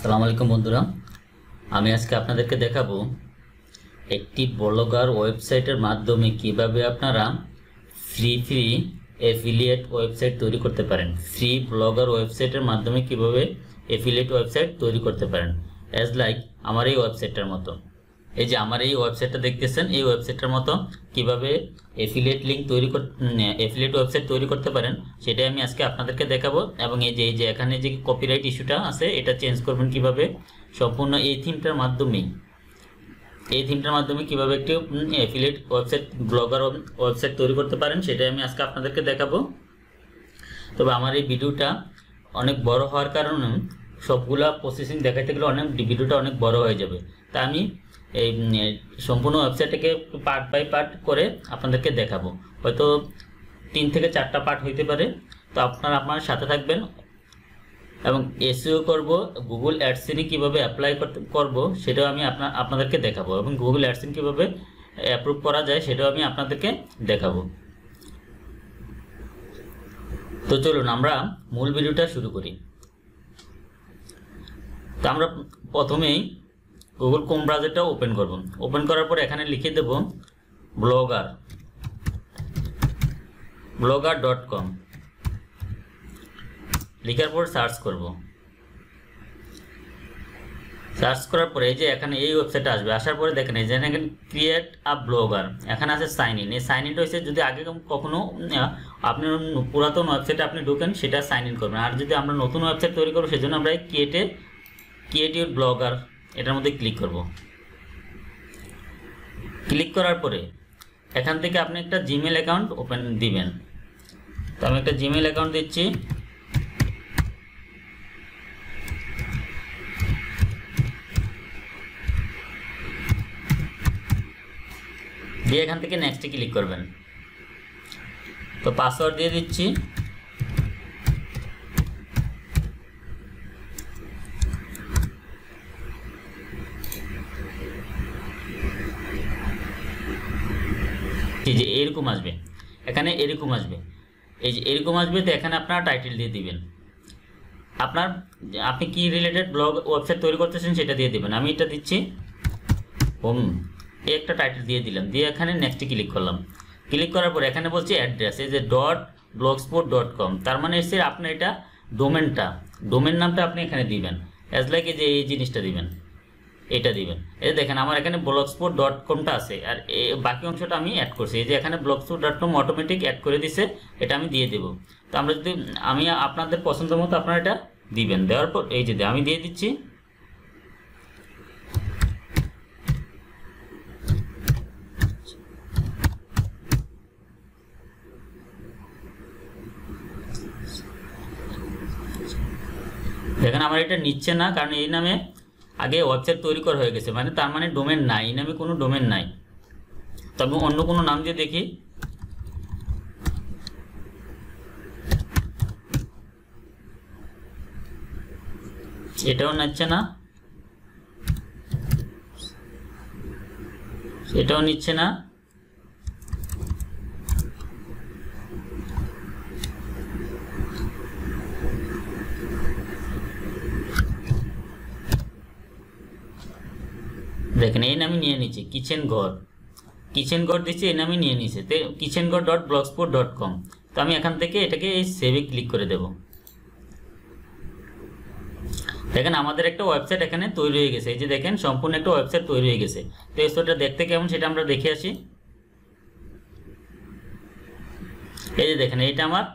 আসসালামু আলাইকুম বন্ধুরা, আমি আজকে আপনাদেরকে দেখাবো একটি ব্লগার ওয়েবসাইটের মাধ্যমে কিভাবে আপনারা ফ্রি এফিলিয়েট ওয়েবসাইট তৈরি করতে পারেন। ফ্রি ব্লগার ওয়েবসাইটের মাধ্যমে কিভাবে এফিলিয়েট ওয়েবসাইট তৈরি করতে পারেন, অ্যাজ লাইক আমার এই ওয়েবসাইটটার মতো। এই যে আমার এই ওয়েবসাইটটা দেখতেছেন, এই ওয়েবসাইটটার মতো কিভাবে এফিলিয়েট ওয়েবসাইট তৈরি করতে পারেন সেটাই আমি আজকে আপনাদেরকে দেখাবো। এবং এই যে এখানে যে কপিরাইট ইস্যুটা আছে এটা চেঞ্জ করবেন কিভাবে, সম্পূর্ণ এই থিমটার মাধ্যমে কিভাবে একটি এফিলিয়েট ওয়েবসাইট ব্লগার ওয়েবসাইট তৈরি করতে পারেন সেটাই আমি আজকে আপনাদেরকে দেখাবো। তবে আমার এই ভিডিওটা অনেক বড় হওয়ার কারণে সবগুলা প্রসেসিং দেখাতে গেলে ভিডিওটা অনেক বড় হয়ে যাবে, তা আমি এই সম্পূর্ণ ওয়েবসাইটটাকে পার্ট বাই পার্ট করে আপনাদেরকে দেখাবো। হয়তো 3 থেকে 4টা পার্ট হইতে পারে, তো আপনারা আমার সাথে থাকবেন। এবং এসইও করব, গুগল অ্যাডসেন্স কিভাবে অ্যাপ্লাই করব সেটাও আমি আপনাদেরকে দেখাবো, এবং গুগল অ্যাডসেন্স কিভাবে অ্যাপ্রুভ করা যায় সেটাও আমি আপনাদেরকে দেখাবো। তো চলুন আমরা মূল ভিডিওটা শুরু করি। তো আমরা প্রথমেই গুগল ক্রোম ব্রাউজারটা ওপেন করব। ওপেন করার পর এখানে লিখে দেব blogger.com। লিখার পর সার্চ করব। সার্চ করার পরে এই যে এখানে এই ওয়েবসাইটে আসবে। আসার পরে দেখেন এই যে এখানে ক্রিয়েট আ ব্লগার, এখানে আছে সাইন ইন। এই সাইন ইনটা হচ্ছে যদি আগে কখনো আপনি পুরাতন ওয়েবসাইটে আপনি ঢোকেন সেটা সাইন ইন করবেন। আর যদি আমরা নতুন ওয়েবসাইট তৈরি করবো সেজন্য আমরা ক্রিয়েট ইউর ব্লগার এটার মধ্যে ক্লিক করব। ক্লিক করার পরে এখান থেকে আপনি একটা জিমেল অ্যাকাউন্ট ওপেন দিবেন। তো আমি একটা জিমেল অ্যাকাউন্ট দিচ্ছি। দিয়ে এখান থেকে নেক্সটে ক্লিক করবেন। তো পাসওয়ার্ড দিয়ে দিচ্ছি। এই যে এরকম আসবে, এখানে এরকম আসবে, এই যে এরকম আসবে। তো এখানে আপনারা টাইটেল দিয়ে দিবেন, আপনি কি রিলেটেড ব্লগ ওয়েবসাইট তৈরি করতেছেন সেটা দিয়ে দিবেন। আমি এটা দিচ্ছি হোম, একটা টাইটেল দিয়ে দিলাম। দিয়ে এখানে নেক্সটে ক্লিক করলাম। ক্লিক করার পর এখানে বলছি অ্যাড্রেস, এই যে .blogspot.com, তার মানে এসে আপনার এটা ডোমেন নামটা আপনি এখানে দিবেন। অ্যাজ লাইক এই যে এই জিনিসটা দিবেন, এটা দিবেন। এই দেখেন আমার এখানে blogspot.comটা আছে, আর বাকি অংশটা আমি অ্যাড করছি। এই যে এখানে blogspot.com অটোমেটিক অ্যাড করে দিছে, এটা আমি দিয়ে দেব। তো আমি আপনাদের পছন্দ মতো আপনারা এটা দিবেন। দেওয়ার পর এই যে আমি দিয়ে দিচ্ছি। দেখেন আমার এটা নিচ্ছে না, কারণ এই নামে আগে ওয়েবসাইট তৈরি করা হয়ে গেছে, মানে তার মানে ডোমেন নাই, এই নামে কোনো ডোমেন নাই। তবে অন্য কোনো নাম দিয়ে দেখি। এটাও নিচ্ছে না, এটাও নিচ্ছে না। দেখেন এই নামে নিয়ে নিচ্ছে কিচেন ঘর দিচ্ছে, এই নামে নিয়ে নিচ্ছে। তো kitchenghor.blogspot.com। তো আমি এখান থেকে এটাকে এই সেভে ক্লিক করে দেব। দেখেন আমাদের একটা ওয়েবসাইট এখানে তৈরি হয়ে গেছে। এই যে দেখেন সম্পূর্ণ একটা ওয়েবসাইট তৈরি হয়ে গেছে। তো এই ওয়েবসাইটটা দেখতে কেমন সেটা আমরা দেখে আসি। এই যে দেখেন এইটা আমার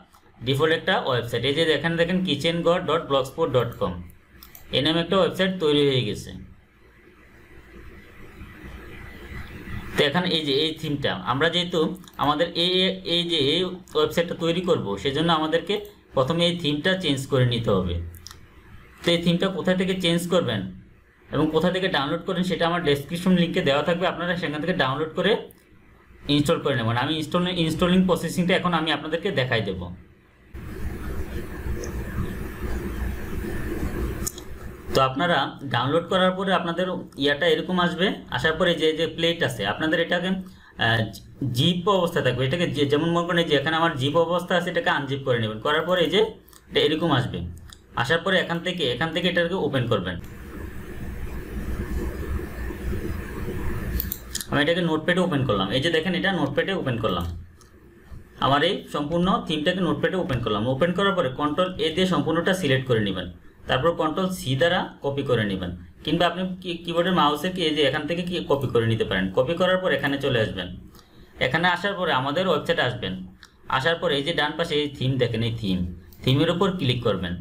ডিফল্ট একটা ওয়েবসাইট। এই যে দেখেন kitchenghor.blogspot.com এই নামে একটা ওয়েবসাইট তৈরি হয়ে গেছে। তো এখন এই যে এই থিমটা আমরা যেহেতু আমাদের এই যে এই ওয়েবসাইটটা তৈরি করব, সেজন্য আমাদেরকে প্রথমে এই থিমটা চেঞ্জ করে নিতে হবে। তো এই থিমটা কোথা থেকে চেঞ্জ করবেন এবং কোথা থেকে ডাউনলোড করেন সেটা আমার ডেসক্রিপশন লিঙ্কে দেওয়া থাকবে, আপনারা সেখান থেকে ডাউনলোড করে ইনস্টল করে নেবেন। আমি ইনস্টলিং প্রসেসিংটা এখন আমি আপনাদেরকে দেখাই দেব। তো আপনারা ডাউনলোড করার পরে আপনাদের ইয়াটা এরকম আসবে। আসার পরে যে প্লেট আছে আপনাদের এটাকে জিপ অবস্থা থাকবে, এটাকে যেমন মনে করেন যে এখানে আমার জিপ অবস্থা আছে এটাকে আনজিপ করে নেবেন। করার পরে এই যে এটা এরকম আসবে। আসার পরে এখান থেকে এটাকে ওপেন করবেন। আমি এটাকে নোটপ্যাডে ওপেন করলাম, এই যে দেখেন এটা নোটপ্যাডে ওপেন করলাম, আমার এই সম্পূর্ণ থিমটাকে নোটপ্যাডে ওপেন করলাম। ওপেন করার পরে কন্ট্রোল এ দিয়ে সম্পূর্ণটা সিলেক্ট করে নেবেন, তারপর কন্ট্রোল সি দ্বারা কপি করে নেবেন, কিংবা আপনি কিবোর্ডের মাউসে কি এই যে এখান থেকে কি কপি করে নিতে পারেন। কপি করার পর এখানে চলে আসবেন, এখানে আসার পরে আমাদের ওয়েবসাইটে আসবেন। আসার পরে এই যে ডান পাশে এই থিম দেখেন, এই থিমের উপর ক্লিক করবেন।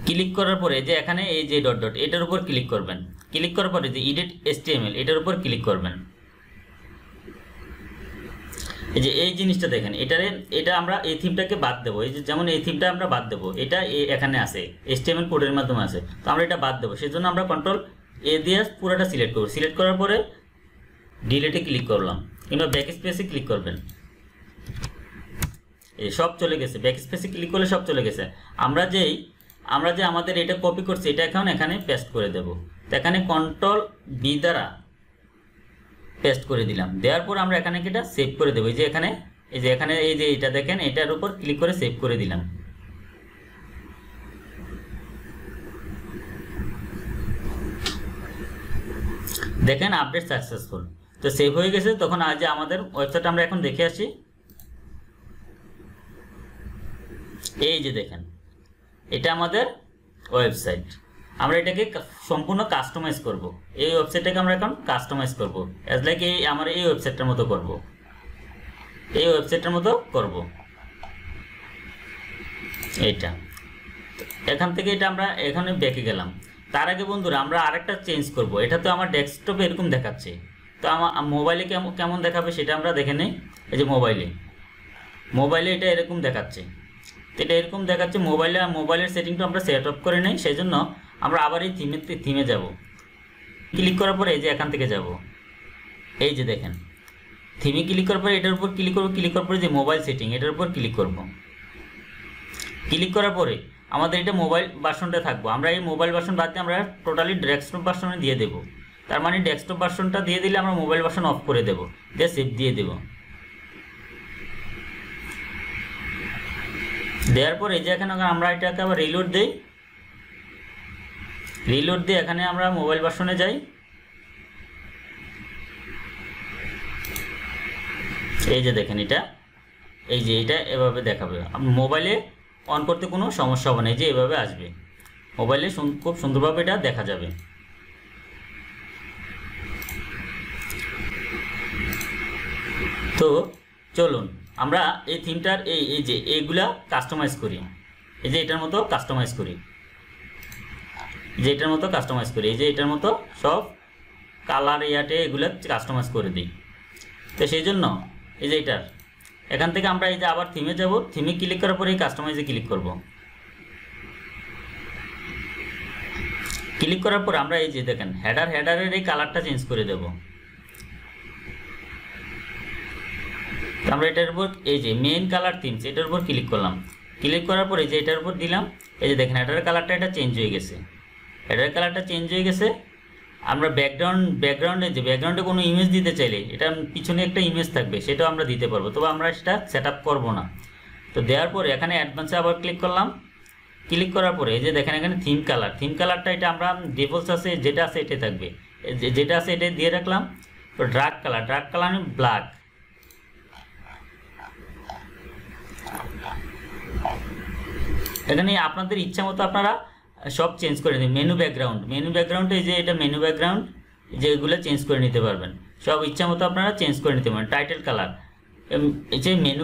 ক্লিক করার পরে যে এখানে এই যে ডট ডট এটার উপর ক্লিক করবেন। ক্লিক করার পরে যে এডিট HTML এটার উপর ক্লিক করবেন। এই যে এই জিনিসটা দেখেন, এটা আমরা এই থিমটাকে বাদ দেবো। এই যে যেমন এই থিমটা আমরা বাদ দেবো, এটা এখানে আছে HTML কোডের মাধ্যমে আছে, তো আমরা এটা বাদ দেবো। সেজন্য আমরা কন্ট্রোল এ দিয়ে পুরোটা সিলেক্ট করব। সিলেক্ট করার পরে ডিলিটে ক্লিক করলাম, কিংবা ব্যাক স্পেসে ক্লিক করবেন। এই সব চলে গেছে, ব্যাক স্পেসে ক্লিক করলে সব চলে গেছে। আমরা যে আমাদের এটা কপি করছি এটা এখন এখানে পেস্ট করে দেব। তো এখানে কন্ট্রোল বি দ্বারা পেস্ট করে দিলাম। দেওয়ার পর আমরা এখানে এটা সেভ করে দেবো। এই যে এখানে এই যে এটা দেখেন, এটার উপর ক্লিক করে সেভ করে দিলাম। দেখেন আপডেট সাকসেসফুল, তো সেভ হয়ে গেছে। তখন আজ আমাদের ওয়েবসাইট আমরা এখন দেখে আসি। এই যে দেখেন এটা আমাদের ওয়েবসাইট। আমরা এটাকে সম্পূর্ণ কাস্টমাইজ করব। এই ওয়েবসাইটটাকে আমরা এখন কাস্টমাইজ করব, অ্যাজ লাইক আমরা এই ওয়েবসাইটটার মতো করব, এই ওয়েবসাইটটার মতো করব। এইটা এখান থেকে এটা আমরা এখানে ব্যাকে গেলাম। তার আগে বন্ধুরা আমরা আরেকটা চেঞ্জ করব। এটা তো আমার ডেস্কটপে এরকম দেখাচ্ছে, তো আমার মোবাইলে কেমন দেখাবে সেটা আমরা দেখে নেই। এই যে মোবাইলে এটা এরকম দেখাচ্ছে, এটা এরকম দেখাচ্ছে মোবাইলের সেটিংটা আমরা সেট আপ করে নেই। সেই জন্য আমরা আবার এই থিমে যাব। ক্লিক করার পরে এই যে এখান থেকে যাব, এই যে দেখেন থিমে ক্লিক করার পরে এটার উপর ক্লিক করব। ক্লিক করার পরে যে মোবাইল সেটিং এটার উপর ক্লিক করব। ক্লিক করার পরে আমাদের এটা মোবাইল ভার্সনটা থাকবো। আমরা এই মোবাইল ভার্সন বাদ দিয়ে আমরা টোটালি ডেস্কটপ ভার্সনে দিয়ে দেব। তার মানে ডেস্কটপ ভার্সনটা দিয়ে দিলে আমরা মোবাইল ভার্সন অফ করে দেব, দিয়ে সেভ দিয়ে দেব। দেওয়ার পর এই যে এখানে আমরা এটাকে আবার রিলোড দিই। রিলোড দিয়ে এখানে আমরা মোবাইল ভার্সনে যাই। এই যে দেখেন এটা এভাবে দেখাবে। মোবাইলে অন করতে কোনো সমস্যা হবে না, এই যে এভাবে আসবে। মোবাইলে খুব সুন্দরভাবে এটা দেখা যাবে। তো চলুন আমরা এই থিমটার এই যে এইগুলা কাস্টমাইজ করি। এই যে এটার মতো কাস্টমাইজ করি, এই যে এটার মতো সব কালার এগুলো কাস্টমাইজ করে দিই। তো সেই জন্য এই যে এখান থেকে আমরা এই যে আবার থিমে যাব। থিমে ক্লিক করার পরে এই কাস্টমাইজে ক্লিক করব। ক্লিক করার পর আমরা এই যে দেখেন হেডারের এই কালারটা চেঞ্জ করে দেব। আমরা এটার উপর এই যে মেইন কালার থিমস এটার উপর ক্লিক করলাম। ক্লিক করার পরে যে এটার উপর দিলাম, এই যে দেখেন হেডারের কালারটা এটা চেঞ্জ হয়ে গেছে। হেডারের কালারটা চেঞ্জ হয়ে গেছে। আমরা ব্যাকগ্রাউন্ডে কোনো ইমেজ দিতে চাইলে এটা পিছনে একটা ইমেজ থাকবে, সেটাও আমরা দিতে পারবো, তবে আমরা সেটা সেট আপ করবো না। তো দেওয়ার পরে এখানে অ্যাডভান্সে আবার ক্লিক করলাম। ক্লিক করার পরে এই যে দেখেন এখানে থিম কালারটা এটা আমরা ডিফল্টস আছে যেটা আছে এটাই থাকবে, যেটা আছে এটাই দিয়ে রাখলাম। তো ডার্ক কালার আমি ব্ল্যাক। এখানে আপনাদের ইচ্ছা মতো আপনারা সব চেঞ্জ করে দিন। মেনু ব্যাকগ্রাউন্ডে যে এটা মেনু ব্যাকগ্রাউন্ড যেগুলো চেঞ্জ করে নিতে পারবেন, সব ইচ্ছা মতো আপনারা চেঞ্জ করে নিতে পারেন। টাইটেল কালার, এই যে মেনু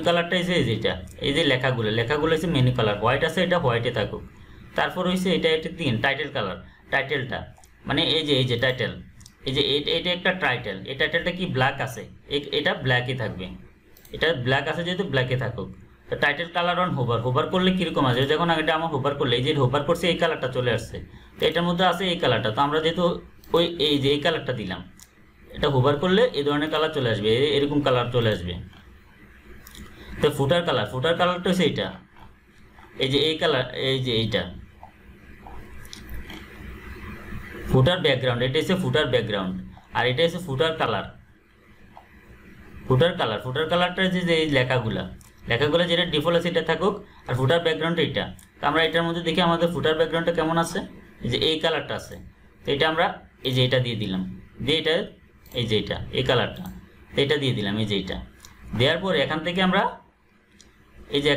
কালারটা এই যে যেটা এই যে লেখাগুলো হচ্ছে মেনু কালার। হোয়াইট আছে এটা হোয়াইটে থাকুক। তারপর হচ্ছে এটা দিন টাইটেল কালার, টাইটেলটা মানে এই যে টাইটেল, এই যে এটা একটা টাইটেল। এই টাইটেলটা কি ব্ল্যাক আছে, এটা ব্ল্যাকই থাকবে। এটা ব্ল্যাক আছে যেহেতু ব্ল্যাকে থাকুক। তো টাইটেল কালার অন হোভার করলে কীরকম আছে, যখন এটা আমার হোভার করলে এই যে হোভার করছে এই কালারটা চলে আসছে। তো এটার মধ্যে আছে এই কালারটা, তো আমরা যেহেতু এই যে এই কালারটা দিলাম, এটা হোভার করলে এই ধরনের কালার চলে আসবে, এরকম কালার চলে আসবে। তো ফুটার কালারটা হচ্ছে এইটা, এই যে এই কালার, এই যে এইটা ফুটার ব্যাকগ্রাউন্ড, এটা হচ্ছে ফুটার ব্যাকগ্রাউন্ড। আর এটা হচ্ছে ফুটার কালারটা যে এই লেখাগুলো যেটা ডিফল্ট আছে এটা থাকুক। আর ফুটার ব্যাকগ্রাউন্ড এটা, তো আমরা এটার মধ্যে দেখি আমাদের ফুটার ব্যাকগ্রাউন্ডটা কেমন আছে। এই যে এই কালারটা আছে, তো এটা আমরা এই যে এটা দিয়ে দিলাম, দিয়ে এটা এই যে এটা এই কালারটা এটা দিয়ে দিলাম, এই যে এটা দেওয়ার পর এখান থেকে আমরা এই যে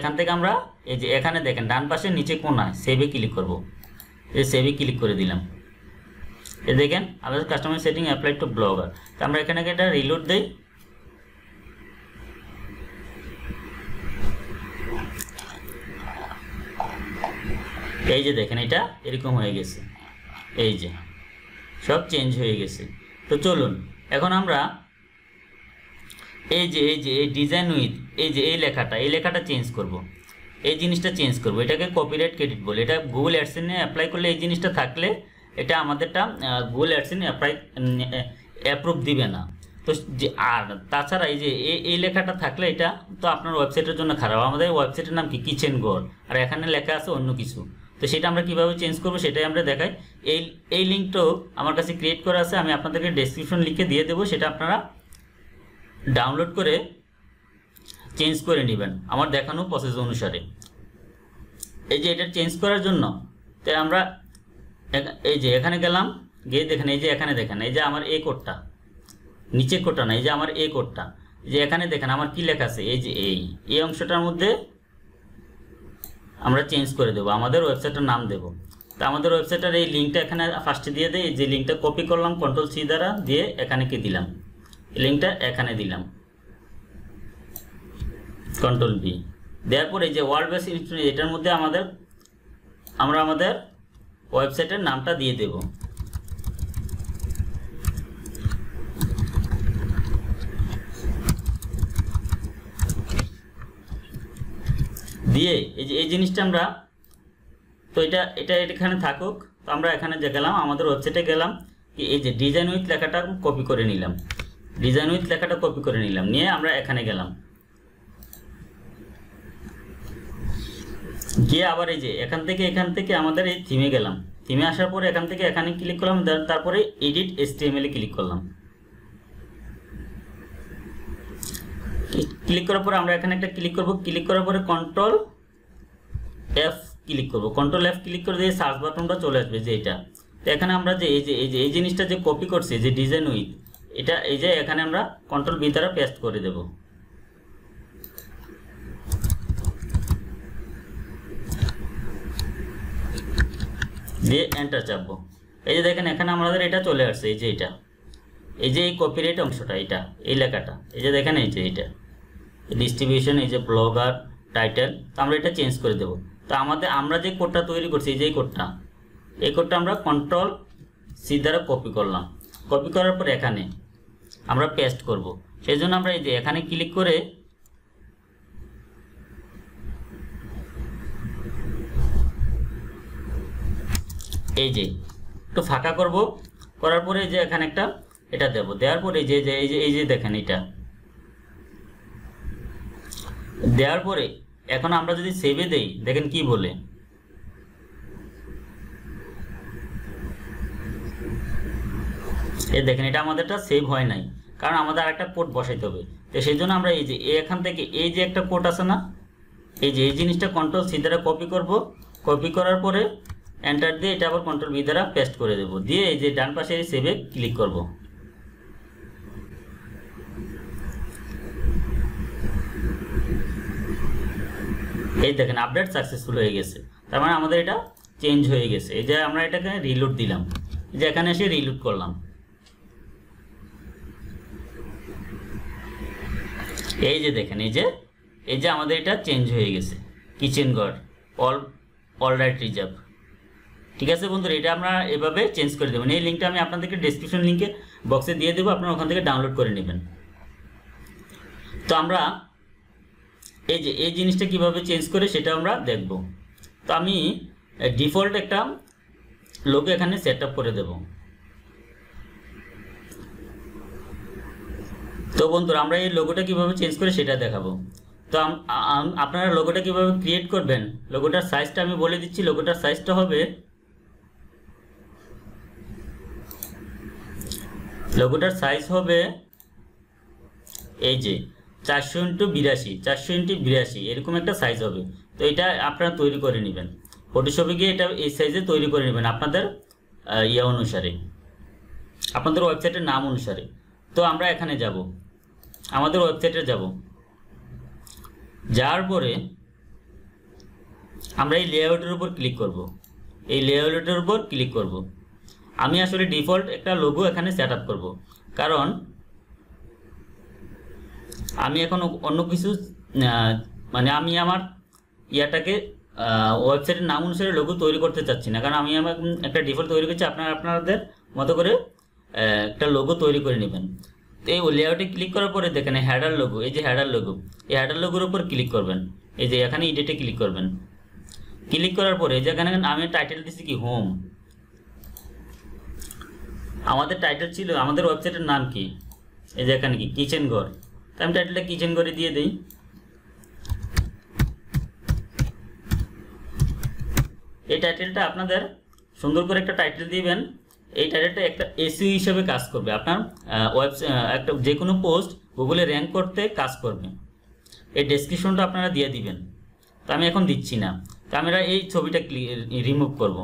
এই যে এখানে দেখেন ডান পাশে নিচে কোণায় সেভে ক্লিক করব, এই সেভে ক্লিক করে দিলাম। এই দেখেন আলাদা customer setting apply to blogger. তো আমরা এখানে এটা রিলোড দেই, এই যে দেখেন এটা এরকম হয়ে গেছে, এই যে সব চেঞ্জ হয়ে গেছে। তো চলুন এখন আমরা এই যে এই ডিজাইন উইথ এই যে এই লেখাটা চেঞ্জ করব, এই জিনিসটা চেঞ্জ করব। এটাকে কপিরাইট ক্রেডিট বলে। এটা গুগল অ্যাডসেন্সে অ্যাপ্লাই করলে এই জিনিসটা থাকলে এটা আমাদেরটা গুগল অ্যাডসেন্সে অ্যাপ্রুভ দিবে না। তো যে আর তাছাড়া এই যে এই লেখাটা থাকলে এটা তো আপনার ওয়েবসাইটের জন্য খারাপ। আমাদের ওয়েবসাইটের নাম কি কিচেন ঘর, আর এখানে লেখা আছে অন্য কিছু। তো সেটা আমরা কিভাবে চেঞ্জ করব সেটাই আমরা দেখাই। এই লিঙ্কটাও আমার কাছে ক্রিয়েট করা আছে, আমি আপনাদেরকে ডেসক্রিপশন লিখে দিয়ে দেবো, সেটা আপনারা ডাউনলোড করে চেঞ্জ করে নেবেন আমার দেখানো প্রসেস অনুসারে। এই যে এটা চেঞ্জ করার জন্য তাই আমরা এই যে এখানে গেলাম, গিয়ে দেখেন এই যে এখানে দেখেন এই যে আমার এই কোডটা, নিচে কোডটা না, এই যে আমার এই কোডটা, যে এখানে দেখেন আমার কি লেখা আছে, এই যে এই অংশটার মধ্যে আমরা চেঞ্জ করে দেবো, আমাদের ওয়েবসাইটের নাম দেব। তো আমাদের ওয়েবসাইটের এই লিঙ্কটা এখানে ফার্স্টে দিয়ে দেয়, যে লিঙ্কটা কপি করলাম Ctrl+C দ্বারা, দিয়ে এখানে কি দিলাম, লিঙ্কটা এখানে দিলাম Ctrl+V দেওয়ার পর এই যে ওয়ার্ল্ড বেস ইনস্ট্যান্ট, এটার মধ্যে আমরা আমাদের ওয়েবসাইটের নামটা দিয়ে দেব। দিয়ে এই জিনিসটা আমরা তো এটা এখানে থাকুক। তো আমরা এখানে যে গেলাম আমাদের ওয়েবসাইটে গেলাম, এই যে ডিজাইন উইথ লেখাটা কপি করে নিলাম, নিয়ে আমরা এখানে গেলাম, গিয়ে আবার এই যে এখান থেকে আমাদের এই থিমে গেলাম, থিমে আসার পরে এখান থেকে এখানে ক্লিক করলাম, তারপরে এডিট HTML এ ক্লিক করলাম। ক্লিক করার পরে আমরা এখানে একটা ক্লিক করব, ক্লিক করার পরে Ctrl+F ক্লিক করব, Ctrl+F ক্লিক করে দিয়ে সার্চ বাটনটা চলে আসবে যে এটা। তো এখানে আমরা যে এই জিনিসটা যে কপি করছি, যে ডিজাইন উইথ, এটা এই যে এখানে আমরা Ctrl+V দ্বারা পেস্ট করে দেব। দিয়ে এন্টার চাপবো। এই যে দেখেন এখানে আমাদের এটা চলে আসছে, এই যে এটা, এই যে এই কপিরাইট অংশটা, এটা এই লেখাটা, এই যে দেখেন এই যে এটা ডিস্ট্রিবিউশন, এই যে ব্লগার টাইটেল। তো আমরা এটা চেঞ্জ করে দেব। তো আমরা যে কোডটা তৈরি করছি, এই যে এই কোডটা আমরা Ctrl+C দ্বারা কপি করলাম। কপি করার পর এখানে আমরা পেস্ট করব। সেই জন্য আমরা এই যে এখানে ক্লিক করে এই যে একটু ফাঁকা করব, করার পরে যে এখানে একটা এটা দেব, দেওয়ার পরে এই যে দেখেন এটা দেওয়ার পরে এখন আমরা যদি সেভে দেই, দেখেন কি বলে, এই দেখেন এটা আমাদেরটা সেভ হয় নাই, কারণ আমাদের আরেকটা কোড বসাইতে হবে। তো সেই জন্য আমরা এই যে এখান থেকে এই যে একটা কোড আছে না, এই যে এই জিনিসটা Ctrl+C দ্বারা কপি করব, কপি করার পরে এন্টার দিয়ে এটা আবার Ctrl+V দ্বারা পেস্ট করে দেব, দিয়ে এই যে ডান পাশে এই সেভে ক্লিক করব। এই দেখেন আপডেট সাকসেসফুল হয়ে গেছে, তার মানে আমাদের এটা চেঞ্জ হয়ে গেছে। এই যে আমরা এটাকে রিলোড দিলাম, এই যে এখানে এসে রিলোড করলাম, এই যে দেখেন এই যে আমাদের এটা চেঞ্জ হয়ে গেছে, কিচেন ঘর অল রাইট রিজার্ভ। ঠিক আছে বন্ধুরা, এটা আমরা এভাবে চেঞ্জ করে দেবেন। এই লিঙ্কটা আমি আপনাদেরকে ডেসক্রিপশন লিঙ্কে বক্সে দিয়ে দেবো, আপনারা ওখান থেকে ডাউনলোড করে নেবেন। তো আমরা এই জিনিসটা কিভাবে চেঞ্জ করে সেটা আমরা দেখব। তো আমি ডিফল্ট একটা লোগো এখানে সেট আপ করে দেব। তো বন্ধুরা আমরা এই লোগোটা কিভাবে চেঞ্জ করে সেটা দেখাবো। তো আপনারা লোগোটা কিভাবে ক্রিয়েট করবেন, লোগোটার সাইজটা আমি বলে দিচ্ছি। লোগোটার সাইজটা হবে, লোগোটার সাইজ হবে এই যে 400x82 এরকম একটা সাইজ হবে। তো এটা আপনারা তৈরি করে নেবেন, ফটোশপে গিয়ে এটা এই সাইজে তৈরি করে নেবেন আপনাদের ইয়ে অনুসারে। আপনাদের ওয়েবসাইটের নাম অনুসারে। তো আমরা এখানে যাব, আমাদের ওয়েবসাইটে যাব, যাওয়ার পরে আমরা এই লেআউটের উপর ক্লিক করব, এই লেআউটের উপর ক্লিক করব। আমি আসলে ডিফল্ট একটা লোগো এখানে সেট আপ করবো, কারণ আমি এখন অন্য কিছু মানে আমি আমার ইয়াটাকে ওয়েবসাইটের নাম অনুসারে লোগো তৈরি করতে চাচ্ছি না, কারণ আমি আমার একটা ডিফল্ট তৈরি করছি। আপনারা আপনাদের মতো করে একটা লোগো তৈরি করে নেবেন। তো এই লেআউটে ক্লিক করার পরে দেখেন হেডার লোগো, এই যে হেডার লোগো, এই হেডার লোগোর উপর ক্লিক করবেন। এই যে এখানে এডিটে ক্লিক করবেন। ক্লিক করার পরে যেখানে আমি টাইটেল দিচ্ছি কি হোম, আমাদের টাইটেল ছিল, আমাদের ওয়েবসাইটের নাম কি, এই যে এখানে কি কিচেন ঘর, তো আমি টাইটেলটা কিচেন ঘরে দিয়ে দিই। এই টাইটেলটা আপনাদের সুন্দর করে একটা টাইটেল দিবেন। এই টাইটেলটা একটা এসইও হিসেবে কাজ করবে, আপনার একটা যে কোনো পোস্ট গুগলে র্যাঙ্ক করতে কাজ করবে। এই ডেসক্রিপশনটা আপনারা দিয়ে দিবেন। তো আমি এখন দিচ্ছি না, তো আমরা এই ছবিটা রিমুভ করব।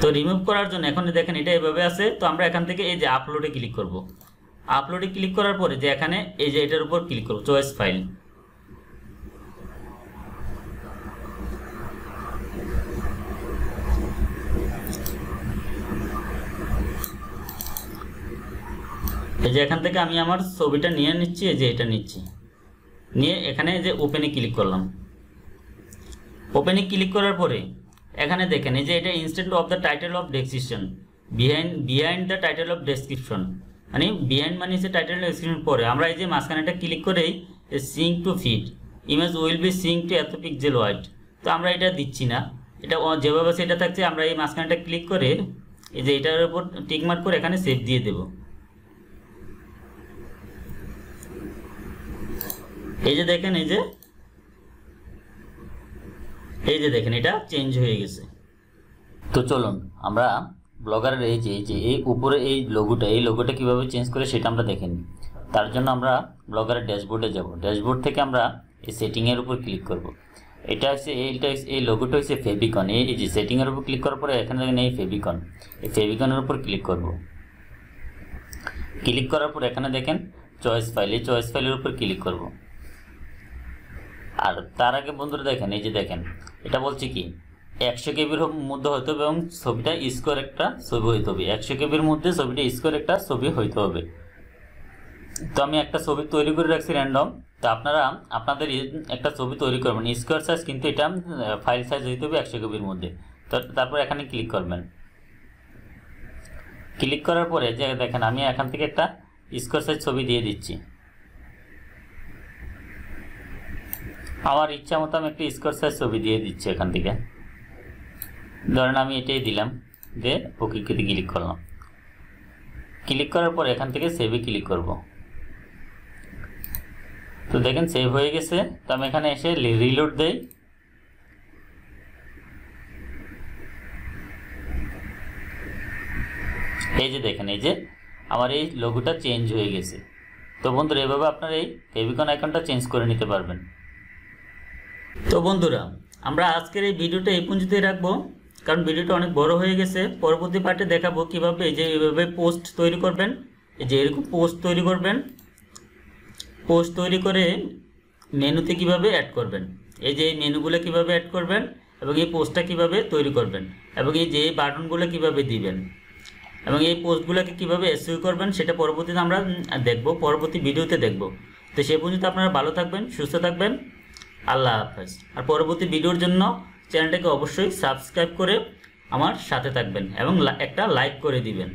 তো রিমুভ করার জন্য এখন দেখেন এটা এভাবে আছে। তো আমরা এখান থেকে এই যে আপলোডে ক্লিক করব। আপলোডে ক্লিক করার পরে যে এখানে এই যে এটার উপর ক্লিক করব, চয়েস ফাইল। এই যে এখান থেকে আমি আমার ছবিটা নিয়ে নিচ্ছি, এই যে এটা নিচ্ছি, নিয়ে এখানে যে ওপেনে ক্লিক করলাম। ওপেনে ক্লিক করার পরে এখানে দেখেন এই যে এটা instead of the title of description, behind the title of description, মানে বিহাইন্ড মানে হচ্ছে টাইটেল ডেসক্রিপশন পরে আমরা এই যে মাঝখানেটা ক্লিক করেই sync to fit image will be sync to এত পিক্সেল ওয়াইড। তো আমরা এটা দিচ্ছি না, এটা যেভাবে সেটা থাকছে আমরা এই মাঝখানেটা ক্লিক করে এই যে এটার উপর টিকমার্ক করে এখানে সেভ দিয়ে দেব। এই যে দেখেন এই যে দেখেন এটা চেঞ্জ হয়ে গেছে। তো চলুন আমরা ব্লগারের এই যে এই উপরে এই লোগোটা কিভাবে চেঞ্জ করে সেটা আমরা দেখে নিই। তার জন্য আমরা ব্লগারের ড্যাশবোর্ডে যাব। ড্যাশবোর্ড থেকে আমরা এই সেটিংয়ের উপর ক্লিক করব। এটা হচ্ছে এই লোগোটা হচ্ছে ফেভিকন। এই যে সেটিংয়ের উপর ক্লিক করার পরে এখানে দেখেন এই ফেভিকনের উপর ক্লিক করব। ক্লিক করার পর এখানে দেখেন চয়েস ফাইল, এই চয়েস ফাইলের উপর ক্লিক করব। আর তার আগে বন্ধুরা দেখেন এই যে দেখেন এটা বলছে কি 100 কেবির মধ্যে হইতে হবে এবং ছবিটা স্কোয়ার একটা ছবি হইতে হবে। 100 কেবির মধ্যে ছবিটা স্কোয়ার একটা ছবি হইতে হবে। তো আমি একটা ছবি তৈরি করে রাখছি র্যান্ডম। তো আপনারা আপনাদের একটা ছবি তৈরি করবেন স্কোয়ার সাইজ, কিন্তু এটা ফাইল সাইজ হইতে হবে 100 কেবির মধ্যে। তো তারপর এখানে ক্লিক করবেন। ক্লিক করার পরে যে দেখেন আমি এখান থেকে একটা স্কোয়ার সাইজ ছবি দিয়ে দিচ্ছি। আমার ইচ্ছা মতো আমি একটা স্কোয়ার সাইজ ছবি দিয়ে দিচ্ছি এখান থেকে। ধরেন আমি এটাই দিলাম, যে ওকেতে ক্লিক করলাম। ক্লিক করার পর এখান থেকে সেভে ক্লিক করব। তো দেখেন সেভ হয়ে গেছে। তো আমি এখানে এসে রিলোড দেই। এই যে দেখেন এই যে আমার এই লোগোটা চেঞ্জ হয়ে গেছে। তো বন্ধুরা এভাবে আপনারা এই ফেভিকন আইকনটা চেঞ্জ করে নিতে পারবেন। তো বন্ধুরা আমরা আজকের এই ভিডিওটা এই পর্যন্তই রাখবো, কারণ ভিডিওটা অনেক বড় হয়ে গেছে। পরবর্তী পার্টে দেখাবো কিভাবে এই যে এইভাবে পোস্ট তৈরি করবেন। এই যে এরকম পোস্ট তৈরি করবেন, পোস্ট তৈরি করে মেনুতে কিভাবে অ্যাড করবেন, এই যে এই মেনুগুলো কিভাবে অ্যাড করবেন এবং এই পোস্টটা কিভাবে তৈরি করবেন এবং এই যে এই বাটনগুলো কিভাবে দিবেন এবং এই পোস্টগুলোকে কিভাবে এসইও করবেন সেটা পরবর্তীতে আমরা দেখব, পরবর্তী ভিডিওতে দেখব। তো সেই পর্যন্ত আপনারা ভালো থাকবেন, সুস্থ থাকবেন। আল্লাহ হাফেজ। আর পরবর্তী ভিডিওর জন্য চ্যানেলটাকে অবশ্যই সাবস্ক্রাইব করে আমার সাথে থাকবেন এবং একটা লাইক করে দিবেন।